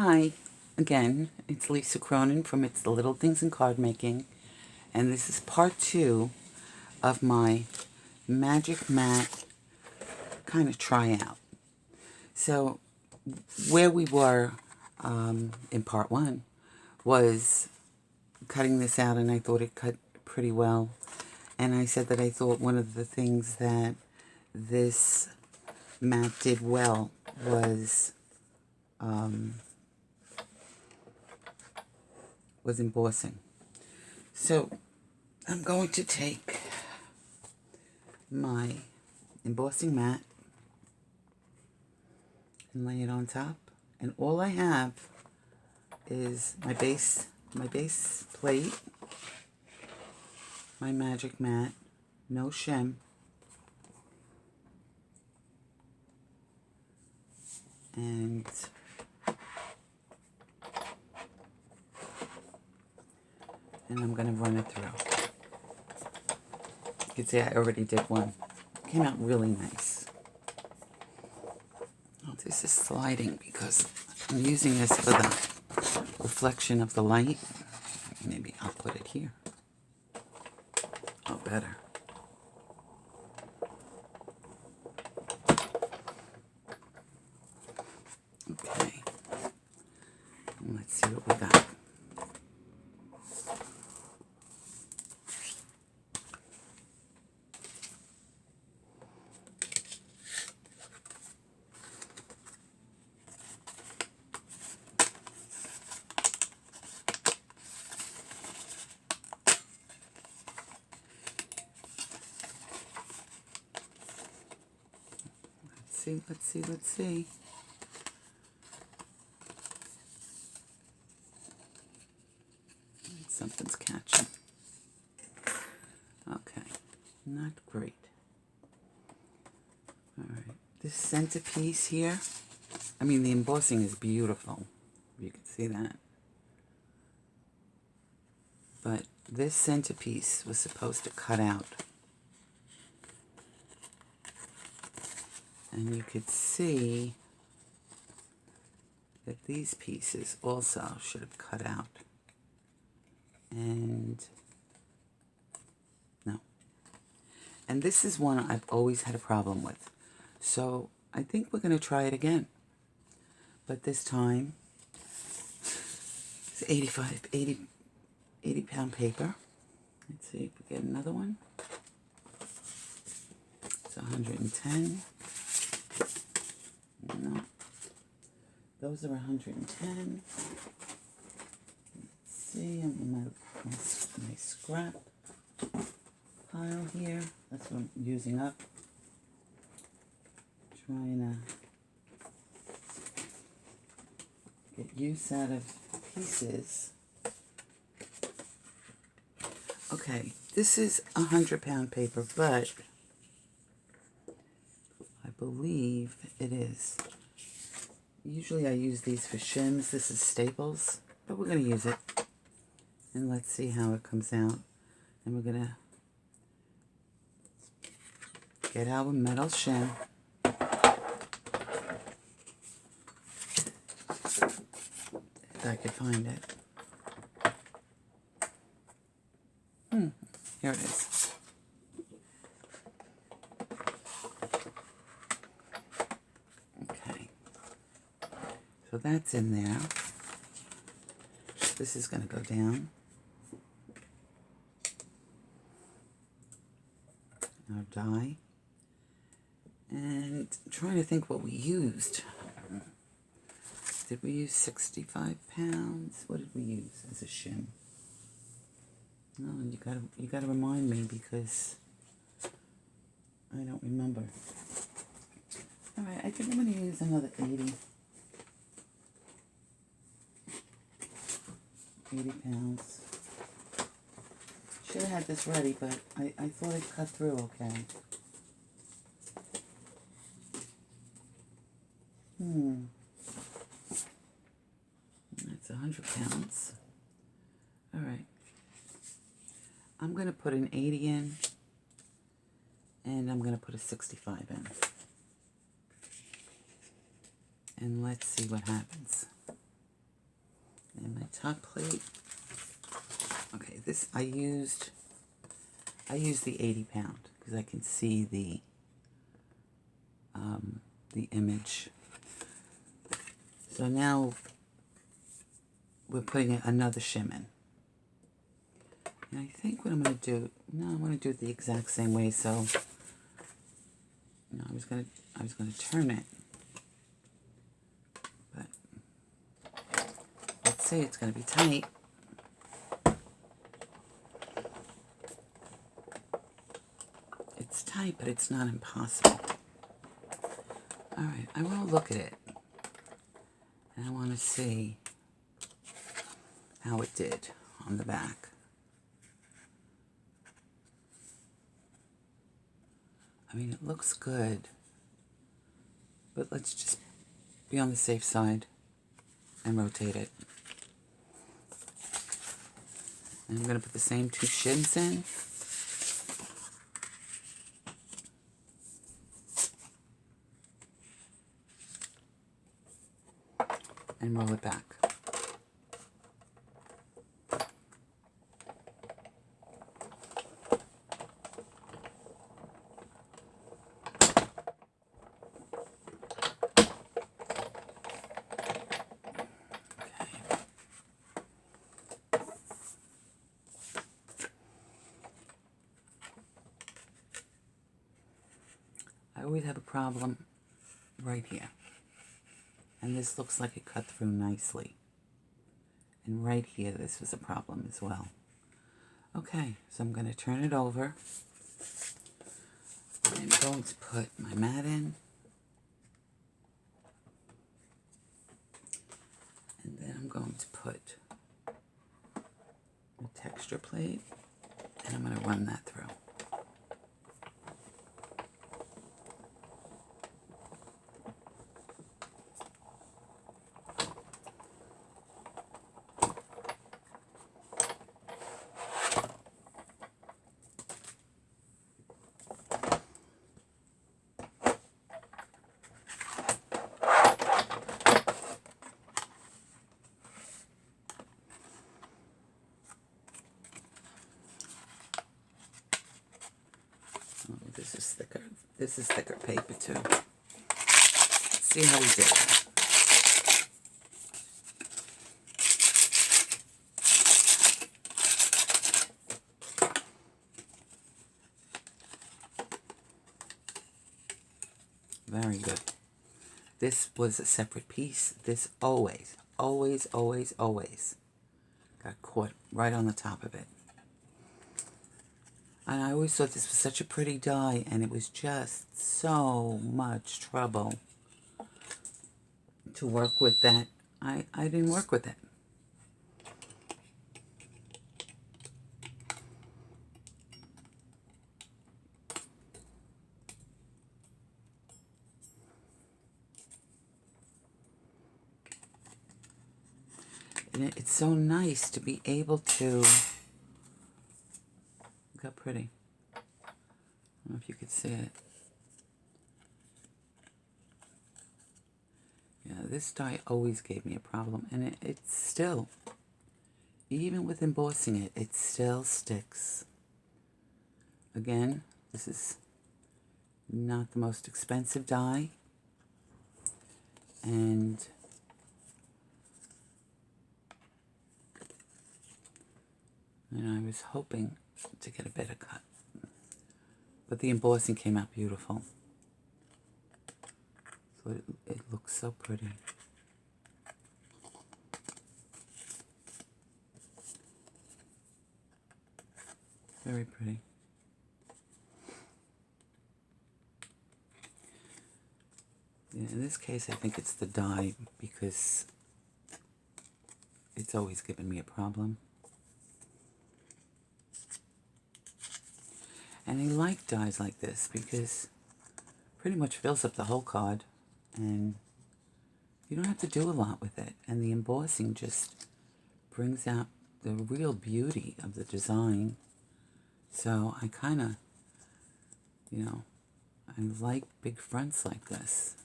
Hi, again, it's Lisa Cronin from It's the Little Things in Card Making, and this is part 2 of my Magic Mat kind of tryout. So, where we were in part 1 was cutting this out, and I thought it cut pretty well. And I said that I thought one of the things that this mat did well was embossing. So I'm going to take my embossing mat and lay it on top. And all I have is my base plate, my magic mat, no shim, and I'm going to run it through. You can see I already did one. It came out really nice. Oh, this is sliding because I'm using this for the reflection of the light. Maybe I'll put it here. Oh, better. Okay. Let's see what we got. Let's see. Something's catching. Okay, not great. All right, this centerpiece here, I mean, the embossing is beautiful. You can see that. But this centerpiece was supposed to cut out. And you could see that these pieces also should have cut out. And no. And this is one I've always had a problem with. So I think we're going to try it again. But this time, it's 80 pound paper. Let's see if we get another one. It's 110. No. Those are 110. Let's see, I'm in my scrap pile here. That's what I'm using up. Trying to get use out of pieces. Okay, this is 100-pound paper, but I believe it is. Usually I use these for shims. This is Staples, but we're going to use it. And let's see how it comes out. And we're going to get our metal shim. If I could find it. Here it is. Okay. So that's in there. This is going to go down. Our die. And I'm trying to think what we used. Did we use 65 pounds? What did we use as a shim? No, you gotta remind me because I don't remember. All right, I think I'm gonna use another 80 pounds. Should have had this ready, but I thought it cut through okay. That's 100 pounds. All right. I'm going to put an 80 in, and I'm going to put a 65 in. And let's see what happens. top plate. Okay, this I used the 80 pound because I can see the image. So now we're putting another shim in. And I think what I'm going to do, no, I'm going to do it the exact same way. So, no, I was going to turn it. But let's say it's going to be tight. It's tight, but it's not impossible. All right, I want to look at it. And I want to see how it did on the back. I mean, it looks good, but let's just be on the safe side and rotate it. And I'm going to put the same 2 shims in. And roll it back. I always have a problem right here. And this looks like it cut through nicely. And right here, this was a problem as well. Okay, so I'm going to turn it over. I'm going to put my mat in. And then I'm going to put a texture plate. And I'm going to run that through. Oh, this is thicker. This is thicker paper too. Let's see how we did. Very good. This was a separate piece. This always got caught right on the top of it. And I always thought this was such a pretty die, and it was just so much trouble to work with that. I didn't work with it. And it's so nice to be able to... Look how pretty. I don't know if you could see it. Yeah, this die always gave me a problem. And it's still, even with embossing it, it still sticks. Again, this is not the most expensive die. And I was hoping to get a better cut. But the embossing came out beautiful. So it looks so pretty. Very pretty. Yeah, in this case, I think it's the die because it's always given me a problem. And I like dies like this because it pretty much fills up the whole card and you don't have to do a lot with it. And the embossing just brings out the real beauty of the design. So I kind of, I like big fronts like this.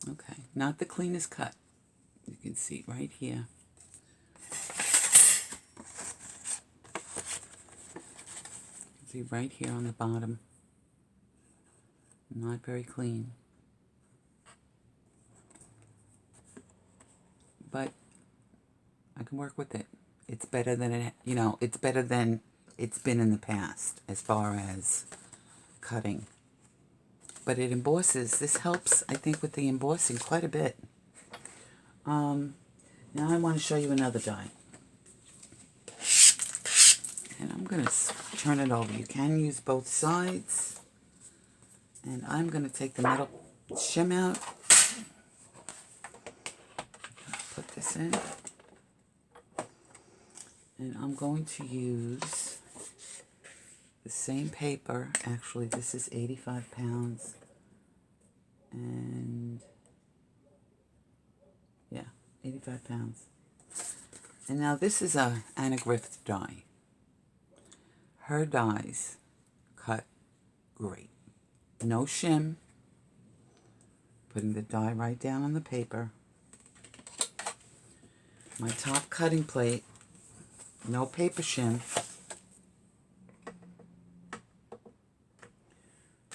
Okay, not the cleanest cut. You can see right here. See right here on the bottom. Not very clean. But I can work with it. It's better than it's better than it's been in the past as far as cutting. But it embosses. This helps, I think, with the embossing quite a bit. Now I want to show you another die. And I'm going to turn it over. You can use both sides. And I'm going to take the metal shim out. Put this in. And I'm going to use the same paper. Actually, this is 85 pounds. And yeah, 85 pounds. And now this is a Anna Griffith die. Her dies cut great. No shim. Putting the die right down on the paper. My top cutting plate. No paper shim.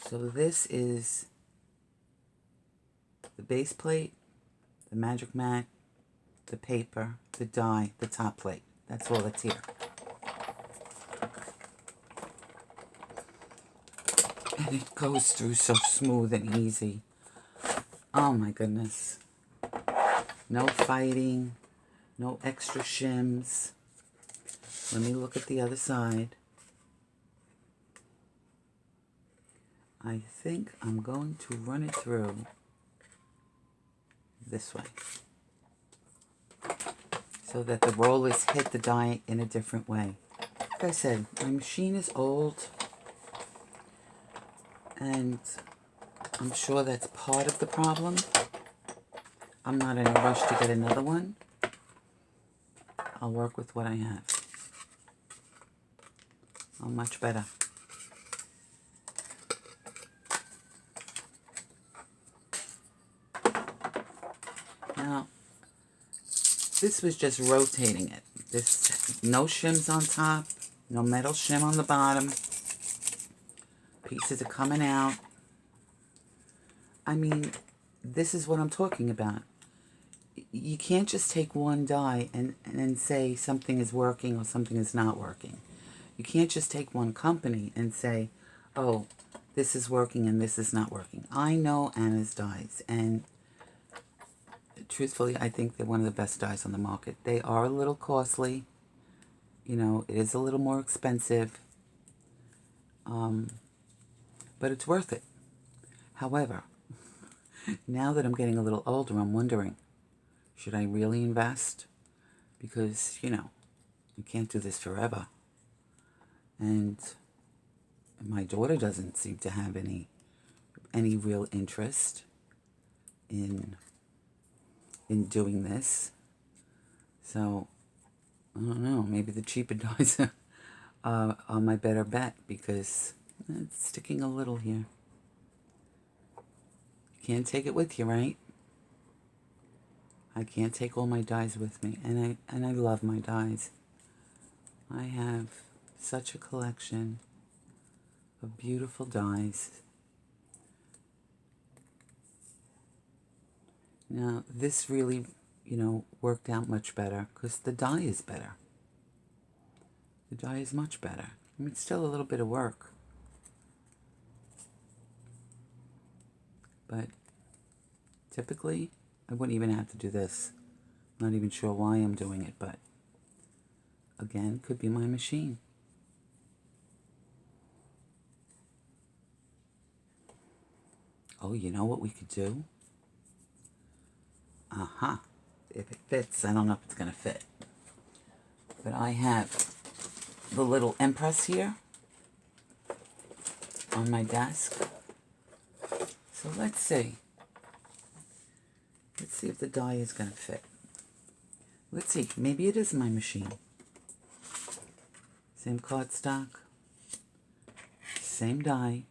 So this is the base plate, the Magic Mat, the paper, the die, the top plate. That's all that's here. And it goes through so smooth and easy. Oh my goodness. No fighting, no extra shims. Let me look at the other side. I think I'm going to run it through this way, so that the rollers hit the die in a different way. Like I said, my machine is old, and I'm sure that's part of the problem. I'm not in a rush to get another one. I'll work with what I have. Oh, much better. Now, this was just rotating it. This, no shims on top, no metal shim on the bottom. Pieces are coming out. I mean, this is what I'm talking about. You can't just take one die and say something is working or something is not working. You can't just take one company and say, oh, this is working and this is not working. I know Anna's dies, and truthfully, I think they're one of the best dies on the market. They are a little costly. You know, it is a little more expensive. But it's worth it. However, now that I'm getting a little older, I'm wondering, should I really invest? Because, you can't do this forever. And my daughter doesn't seem to have any real interest in doing this. So, I don't know, maybe the cheaper dies are my better bet, because it's sticking a little here. You can't take it with you, right? I can't take all my dies with me, and I love my dies. I have such a collection of beautiful dies. Now, this really, worked out much better because the die is better. The die is much better. I mean, it's still a little bit of work, but typically, I wouldn't even have to do this. I'm not even sure why I'm doing it, but again, could be my machine. Oh, you know what we could do? If it fits, I don't know if it's going to fit. But I have the little Empress here on my desk. So let's see. Let's see if the die is going to fit. Let's see. Maybe it is my machine. Same cardstock. Same die.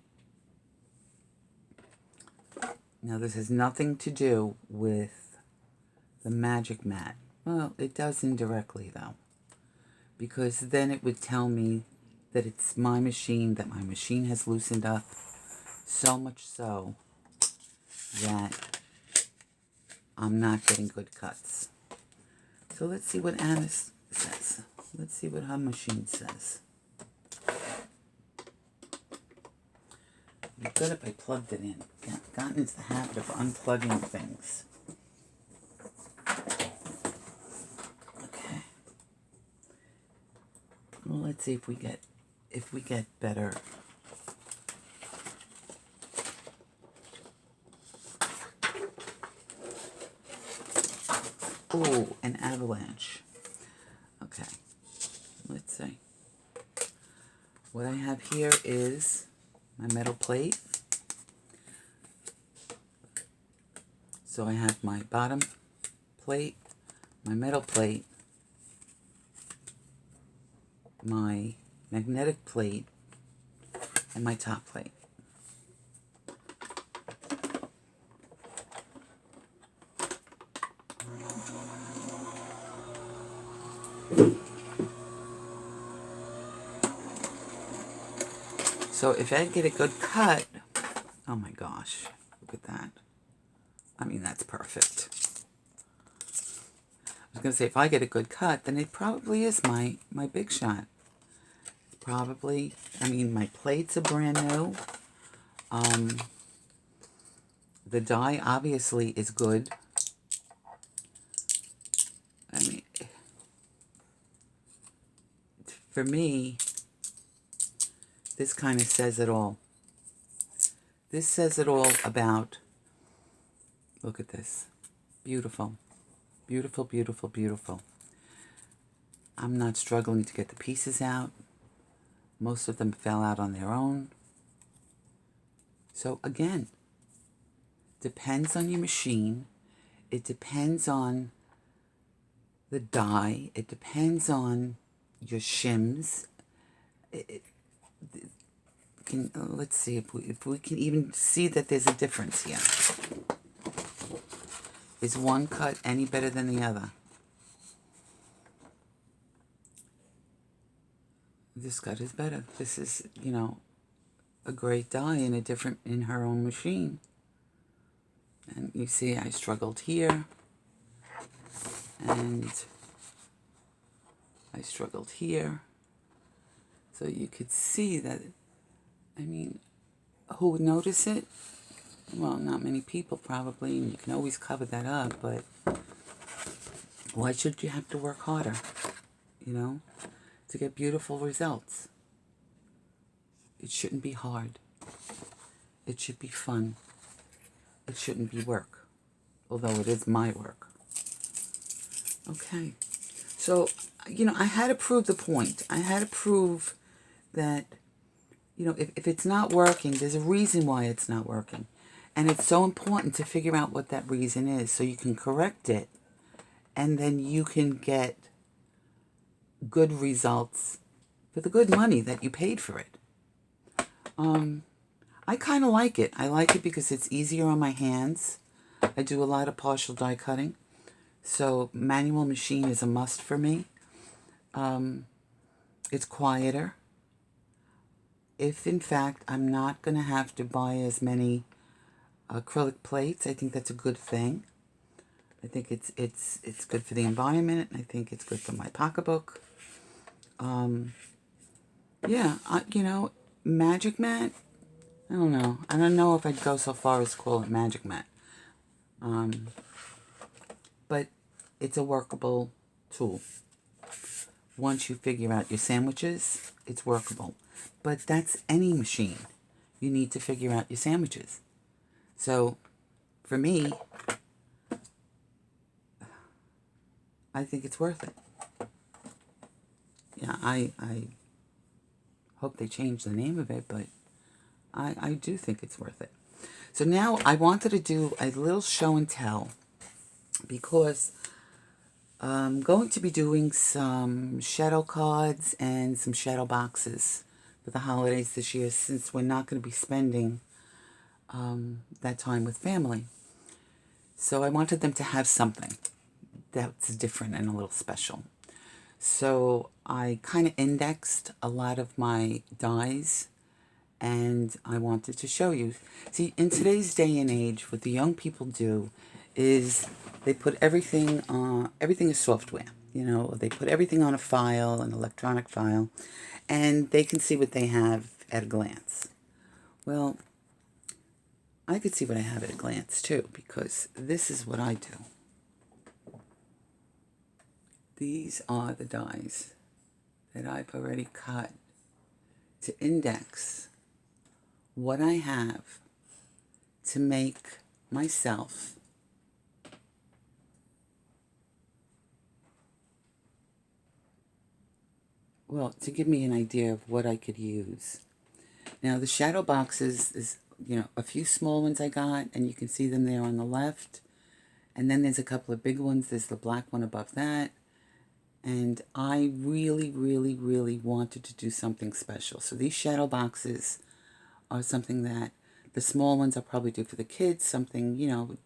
Now, this has nothing to do with the Magic Mat. Well, it does indirectly, though, because then it would tell me that it's my machine, that my machine has loosened up so much so that I'm not getting good cuts. So let's see what Anna says. Let's see what her machine says. It'd be good if I plugged it in. I've gotten into the habit of unplugging things. Okay. Well, let's see if we get better. Oh, an avalanche. Okay. Let's see. What I have here is my metal plate. So I have my bottom plate, my metal plate, my magnetic plate, and my top plate. So if I get a good cut, oh my gosh, look at that. I mean, that's perfect. I was going to say, if I get a good cut, then it probably is my big shot. Probably, I mean, my plates are brand new. The die obviously is good. I mean, for me, this kind of says it all. This says it all about, look at this. Beautiful. Beautiful, beautiful, beautiful. I'm not struggling to get the pieces out. Most of them fell out on their own. So again, depends on your machine. It depends on the die. It depends on your shims. Let's see if we can even see that there's a difference here. Is one cut any better than the other? This cut is better. This is, a great die in her own machine. And you see I struggled here. And I struggled here. So you could see that, I mean, who would notice it? Well, not many people probably, and you can always cover that up, but why should you have to work harder, to get beautiful results? It shouldn't be hard. It should be fun. It shouldn't be work, although it is my work. Okay. So, I had to prove the point. I had to prove that, if it's not working, there's a reason why it's not working. And it's so important to figure out what that reason is so you can correct it, and then you can get good results for the good money that you paid for it. I kind of like it. I like it because it's easier on my hands. I do a lot of partial die cutting, so manual machine is a must for me. It's quieter. If in fact I'm not going to have to buy as many acrylic plates, I think that's a good thing. I think it's good for the environment. I think it's good for my pocketbook. Yeah, Magic Mat. I don't know. I don't know if I'd go so far as to call it Magic Mat. But it's a workable tool. Once you figure out your sandwiches, it's workable. But that's any machine. You need to figure out your sandwiches. So, for me, I think it's worth it. Yeah, I hope they change the name of it, but I do think it's worth it. So now I wanted to do a little show and tell because I'm going to be doing some shadow cards and some shadow boxes for the holidays this year, since we're not going to be spending that time with family. So I wanted them to have something that's different and a little special. So I kind of indexed a lot of my dies, and I wanted to show you. See, in today's day and age, what the young people do is they put everything is software. You know, they put everything on a file, an electronic file, and they can see what they have at a glance. Well, I could see what I have at a glance too, because this is what I do. These are the dies that I've already cut to index what I have to make myself to give me an idea of what I could use. Now the shadow boxes is, a few small ones I got, and you can see them there on the left. And then there's a couple of big ones. There's the black one above that. And I really, really, really wanted to do something special. So these shadow boxes are something that the small ones I'll probably do for the kids, something,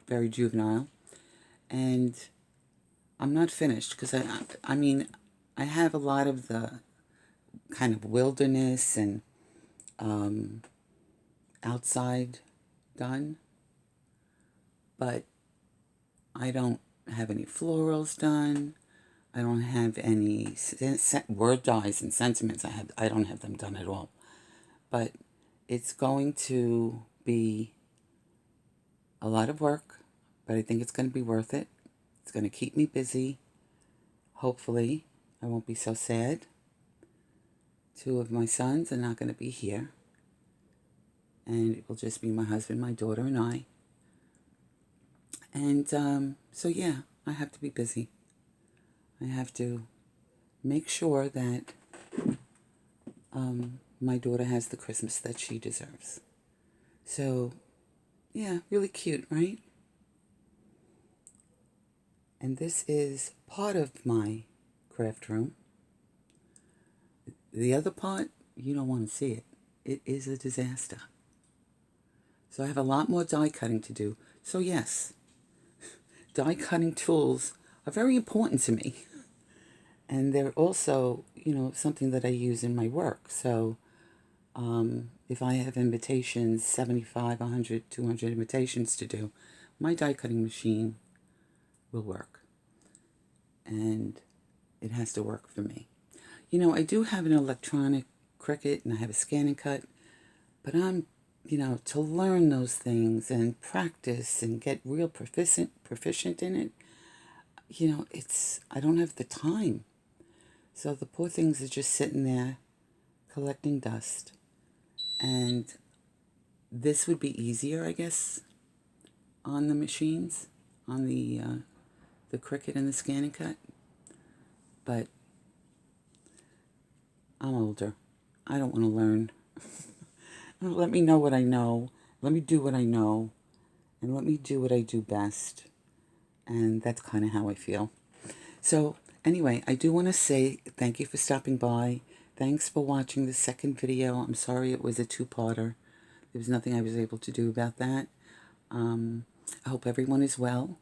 very juvenile. And I'm not finished because I have a lot of the kind of wilderness and outside done, but I don't have any florals done. I don't have any word dies and sentiments. I don't have them done at all. But it's going to be a lot of work, but I think it's going to be worth it. It's going to keep me busy. Hopefully, I won't be so sad. 2 of my sons are not going to be here. And it will just be my husband, my daughter, and I. And so, yeah, I have to be busy. I have to make sure that my daughter has the Christmas that she deserves. So, yeah, really cute, right? And this is part of my craft room. The other part, you don't want to see it. It is a disaster. So I have a lot more die cutting to do. So yes, die cutting tools are very important to me. And they're also, something that I use in my work. So if I have invitations, 75, 100, 200 invitations to do, my die cutting machine will work. And it has to work for me. I do have an electronic Cricut and I have a scan and cut, but I'm, to learn those things and practice and get real proficient in it, I don't have the time. So the poor things are just sitting there collecting dust. And this would be easier, I guess, on the machines, on the Cricut and the scan and cut. But I'm older. I don't want to learn. Let me know what I know. Let me do what I know. And let me do what I do best. And that's kind of how I feel. So anyway, I do want to say thank you for stopping by. Thanks for watching the second video. I'm sorry it was a 2-parter. There was nothing I was able to do about that. I hope everyone is well.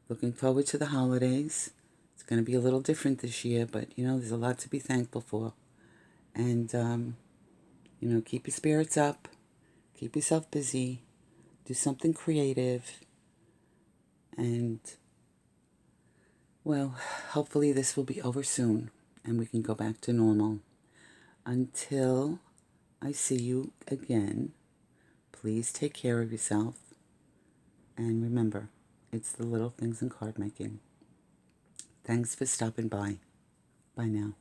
Looking forward to the holidays. It's going to be a little different this year, but, there's a lot to be thankful for. And, keep your spirits up. Keep yourself busy. Do something creative. And, well, hopefully this will be over soon and we can go back to normal. Until I see you again, please take care of yourself. And remember, it's the little things in card making. Thanks for stopping by. Bye now.